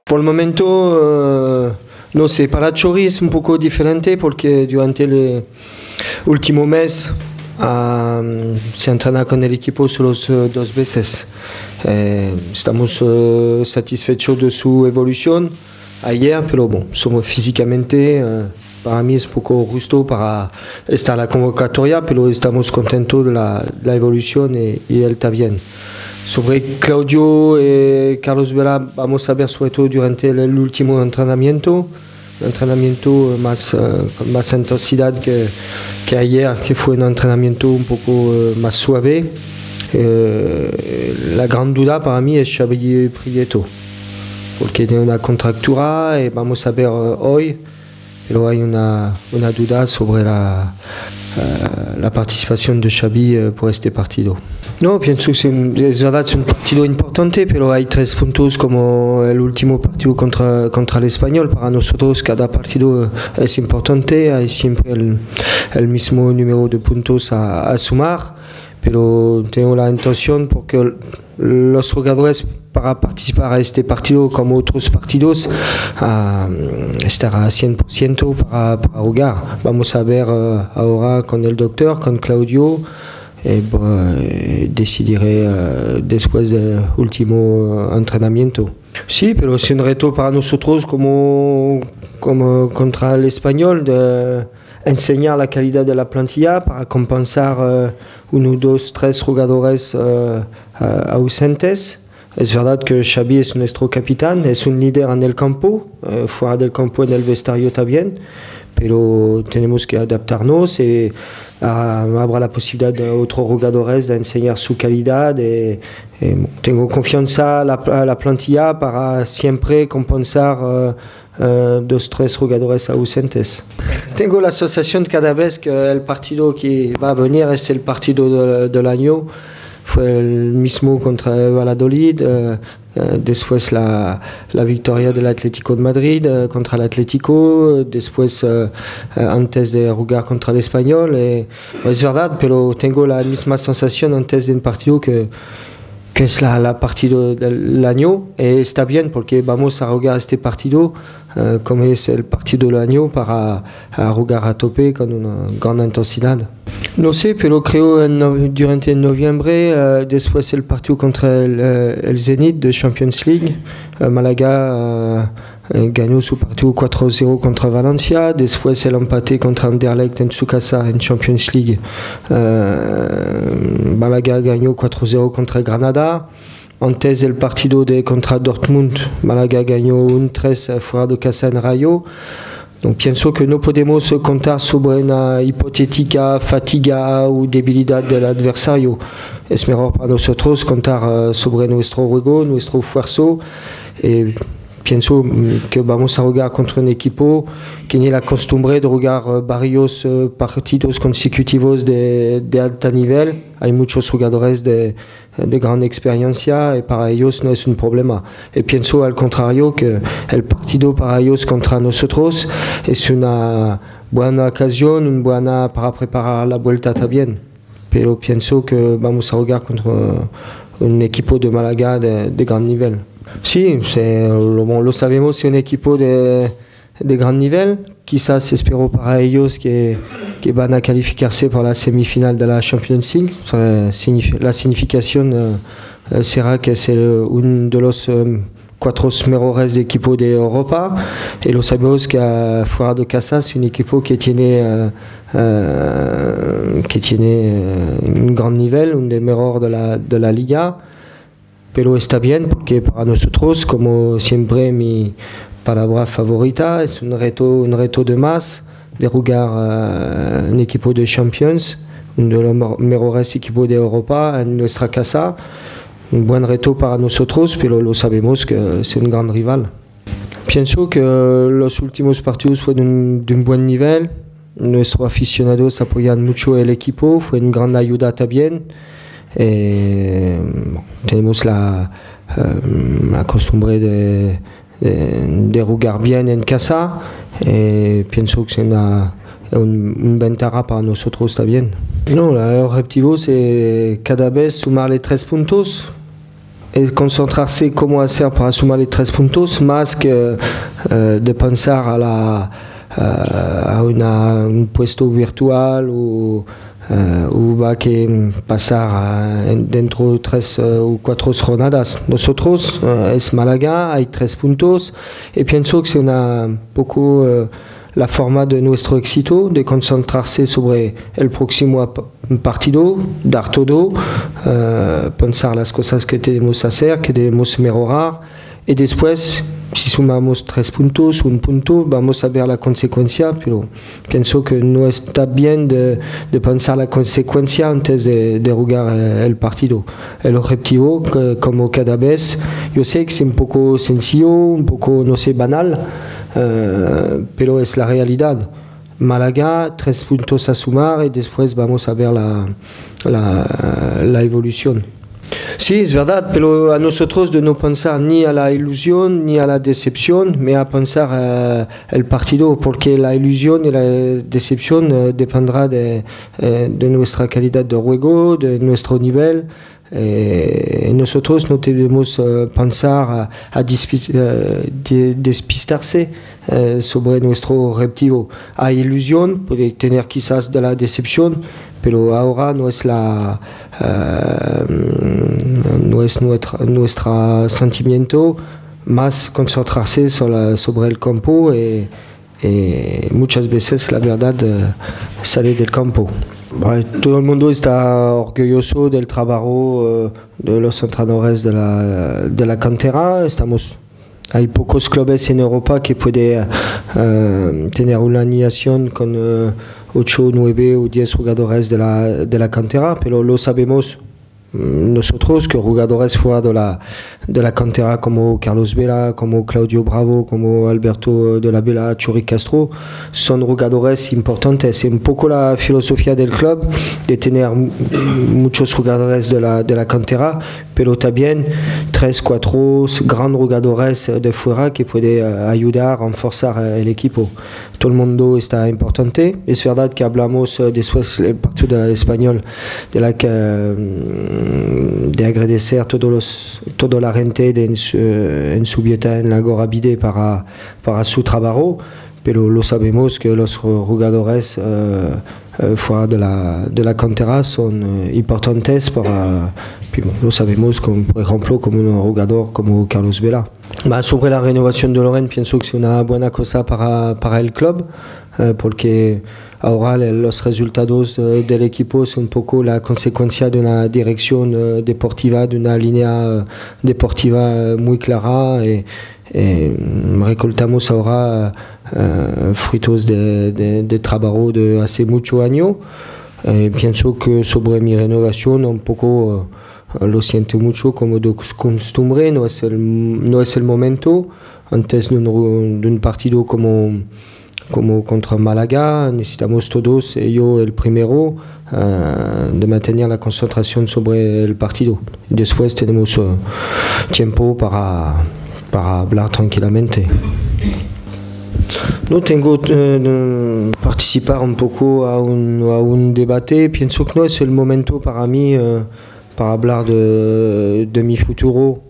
Por el momento no sé, para Chori es un poco diferente porque durante el último mes se entrena con el equipo solo 2 veces. Estamos satisfechos de su evolución ayer, pero bueno, físicamente para mí es un poco justo para estar en la convocatoria, pero estamos contentos de la evolución y él está bien. Sobre Claudio y Carlos Vela vamos a ver sobre todo durante el último entrenamiento, con más intensidad que ayer, que fue un entrenamiento un poco más suave. La gran duda para mí es Xavi Prieto, porque tiene una contractura y vamos a ver hoy, pero hay una duda sobre la participación de Xavi por este partido. No, pienso que es verdad, es un partido importante, pero hay 3 puntos como el último partido contra el Español. Para nosotros cada partido es importante, hay siempre el mismo número de puntos a sumar, pero tengo la intención porque los jugadores para participar a este partido como otros partidos estar a 100% para jugar. Vamos a ver ahora con el doctor, con Claudio, decidiré después del último entrenamiento. Sí, pero es un reto para nosotros como contra el Español de enseñar la calidad de la plantilla para compensar 1, 2, 3 jugadores ausentes. Es verdad que Xavi es nuestro capitán, es un líder en el campo, fuera del campo en el vestuario también, pero tenemos que adaptarnos y habrá la posibilidad de otros jugadores de enseñar su calidad. Tengo confianza en la plantilla para siempre compensar 2, 3 jugadores ausentes. Tengo la sensación cada vez que el partido que va a venir es el partido del año. Fue el mismo contra Valladolid, después la victoria del Atlético de Madrid contra el Atlético, después antes de jugar contra el Español. Es verdad, pero tengo la misma sensación antes del partido que es la partido del año. Está bien porque vamos a jugar este partido como es el partido del año para jugar a tope con una gran intensidad. No sé, pero creo durante noviembre, después el partido contra el Zenit de Champions League, Málaga ganó su partido 4-0 contra Valencia, después el empate contra Anderlecht en su casa en Champions League. Málaga ganó 4-0 contra Granada. Antes del partido contra Dortmund, Málaga ganó 1-3 fuera de casa en Rayo. Donc pienso que no podemos contar sobre una hipotética fatiga o debilidad del adversario. Es mejor para nosotros contar sobre nuestro juego, nuestro esfuerzo. Pienso que vamos a jugar contra un equipo que tiene la costumbre de jugar varios partidos consecutivos de alto nivel. Hay muchos jugadores de gran experiencia y para ellos no es un problema. Y pienso al contrario que el partido para ellos contra nosotros es una buena ocasión, para preparar la vuelta también. Pero pienso que vamos a jugar contra un equipo de Málaga de gran nivel. Sí, lo sabemos, es un equipo de gran nivel. Quizás espero para ellos que van a calificarse para la semifinal de la Champions League. La significación será que es uno de los 4 mejores equipos de Europa. Y lo sabemos que fuera de casa es un equipo que tiene un gran nivel, un de mejor de la liga. Pero está bien porque para nosotros, como siempre mi palabra favorita, es un reto de más de jugar un equipo de Champions, uno de los mejores equipos de Europa en nuestra casa. Un buen reto para nosotros, pero lo sabemos que es un gran rival. Pienso que los últimos partidos fueron de un buen nivel. Nuestros aficionados apoyan mucho el equipo, fue una gran ayuda también. Tenemos la costumbre de jugar bien en casa. Pienso que es un ventaja para nosotros también. No, el objetivo es cada vez sumarle 3 puntos es concentrarse cómo hacer para sumar los 3 puntos, más que de pensar a un puesto virtual o va que pasar dentro de 3 o 4 jornadas. Nosotros es Málaga, hay 3 puntos y pienso que es un poco la forma de nuestro éxito, de concentrarse sobre el próximo partido, dar todo, pensar las cosas que tenemos que hacer, que debemos mejorar y después, si sumamos 3 puntos, 1 punto, vamos a ver la consecuencia, pero pienso que no está bien de pensar la consecuencia antes de jugar el partido. El objetivo, como cada vez, yo sé que es un poco sencillo, un poco, no sé, banal, pero es la realidad. Málaga, 3 puntos a sumar y después vamos a ver la evolución. Sí, es verdad, pero a nosotros de no pensar ni a la ilusión ni a la decepción, me a pensar el partido, porque la ilusión y la decepción dependerá de nuestra calidad de juego, de nuestro nivel. Nosotros no debemos pensar a despistarse sobre nuestro objetivo. Hay ilusión, puede tener quizás de la decepción, pero ahora no es nuestro sentimiento, más concentrarse sobre el campo y muchas veces la verdad sale del campo. Todo el mundo está orgulloso del trabajo de los entrenadores de la cantera. Hay pocos clubes en Europa que pueden tener una alineación con 8, 9 o 10 jugadores de la cantera, pero lo sabemos nosotros que jugadores fuera de la cantera como Carlos Vela, como Claudio Bravo, como Alberto de la Vela, Churi Castro, son jugadores importantes. Es un poco la filosofía del club de tener muchos jugadores de la cantera, pero también 3, 4 grandes jugadores de fuera que pueden ayudar a reforzar el equipo. Todo el mundo está importante. Es verdad que hablamos después del partido del Español de agradecer a toda la gente en su vida en la Gorabide para su trabajo, pero lo sabemos que los jugadores fuera de la cantera son importantes lo sabemos, como, por ejemplo, como un jugador como Carlos Vela. Sobre la renovación de Loren, pienso que es una buena cosa para el club, porque ahora los resultados del equipo son un poco la consecuencia de una dirección deportiva, de una línea deportiva muy clara y recoltamos ahora frutos de trabajo de hace mucho años. Pienso que sobre mi renovación un poco lo siento mucho como de costumbre, no es el momento. Antes de un partido como contra Málaga, necesitamos todos, yo el primero, de mantener la concentración sobre el partido. Y después tenemos tiempo para hablar tranquilamente. No tengo participar un poco a un debate. Pienso que no es el momento para mí para hablar de mi futuro.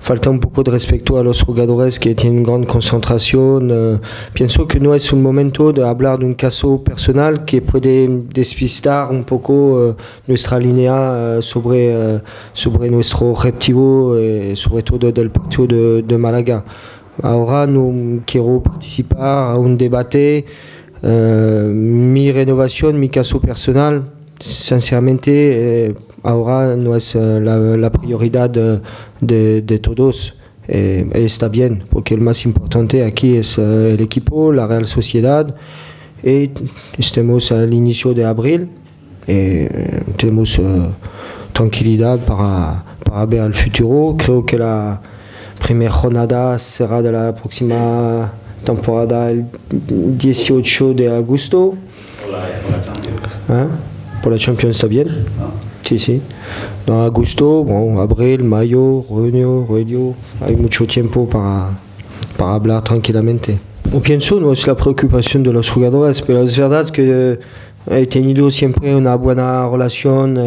Falta un poco de respeto a los jugadores que tienen gran concentración. Pienso que no es un momento de hablar de un caso personal que puede despistar un poco nuestra línea sobre nuestro objetivo, sobre todo del partido de Málaga. Ahora no quiero participar a un debate. Mi renovación, mi caso personal, sinceramente, ahora no es la prioridad de todos. Está bien, porque el más importante aquí es el equipo, la Real Sociedad. Y estamos al inicio de abril. Tenemos tranquilidad para ver el futuro. Creo que la primera jornada será de la próxima temporada el 18 de agosto. Por la Champions está bien. Sí. En agosto, abril, mayo, junio, julio, hay mucho tiempo para hablar tranquilamente. Pienso no es la preocupación de los jugadores, pero es verdad que he tenido siempre una buena relación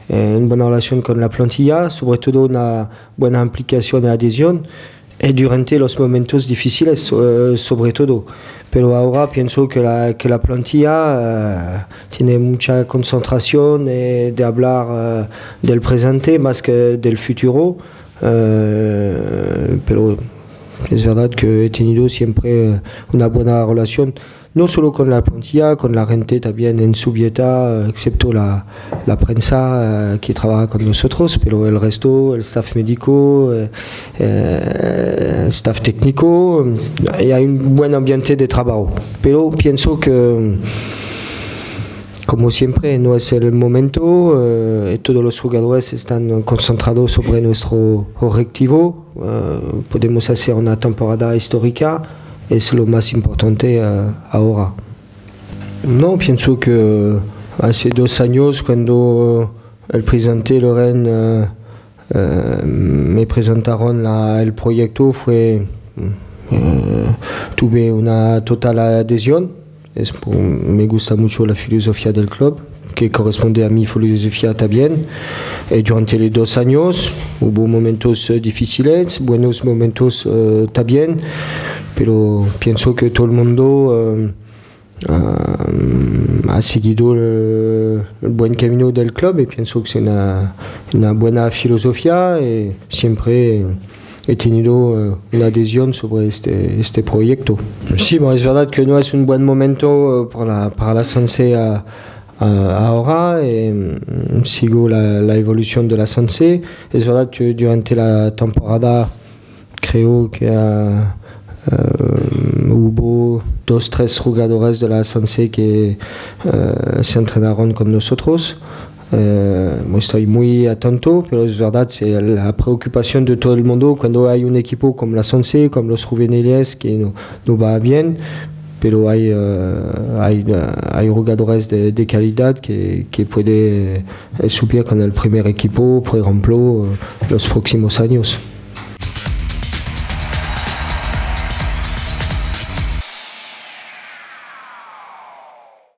una buena relación con la plantilla, sobre todo una buena implicación y adhesión, y durante los momentos difíciles, sobre todo. Pero ahora pienso que la plantilla tiene mucha concentración de hablar del presente más que del futuro, pero es verdad que he tenido siempre una buena relación, no solo con la plantilla, con la gente también en Zubieta, excepto la prensa que trabaja con nosotros, pero el resto, el staff médico, el staff técnico, y hay un buen ambiente de trabajo. Pero pienso que, como siempre, no es el momento, todos los jugadores están concentrados sobre nuestro objetivo, podemos hacer una temporada histórica, es lo más importante ahora. No, pienso que hace 2 años cuando el presidente Loren me presentaron el proyecto tuve una total adhesión. Me gusta mucho la filosofía del club, que corresponde a mi filosofía también. Durante los 2 años hubo momentos difíciles, buenos momentos también, pero pienso que todo el mundo ha seguido el buen camino del club y pienso que es una buena filosofía y siempre he tenido una adhesión sobre este proyecto. Sí, bueno, es verdad que no es un buen momento para la Sanse ahora, sigo la evolución de la Sanse. Es verdad que durante la temporada creo que hubo 2-3 jugadores de la Sanse que se entrenaron con nosotros. Estoy muy atento, pero es verdad, es la preocupación de todo el mundo cuando hay un equipo como la Sanse, como los juveniles, que no va bien, pero hay jugadores de calidad que pueden subir con el primer equipo, por ejemplo, los próximos años.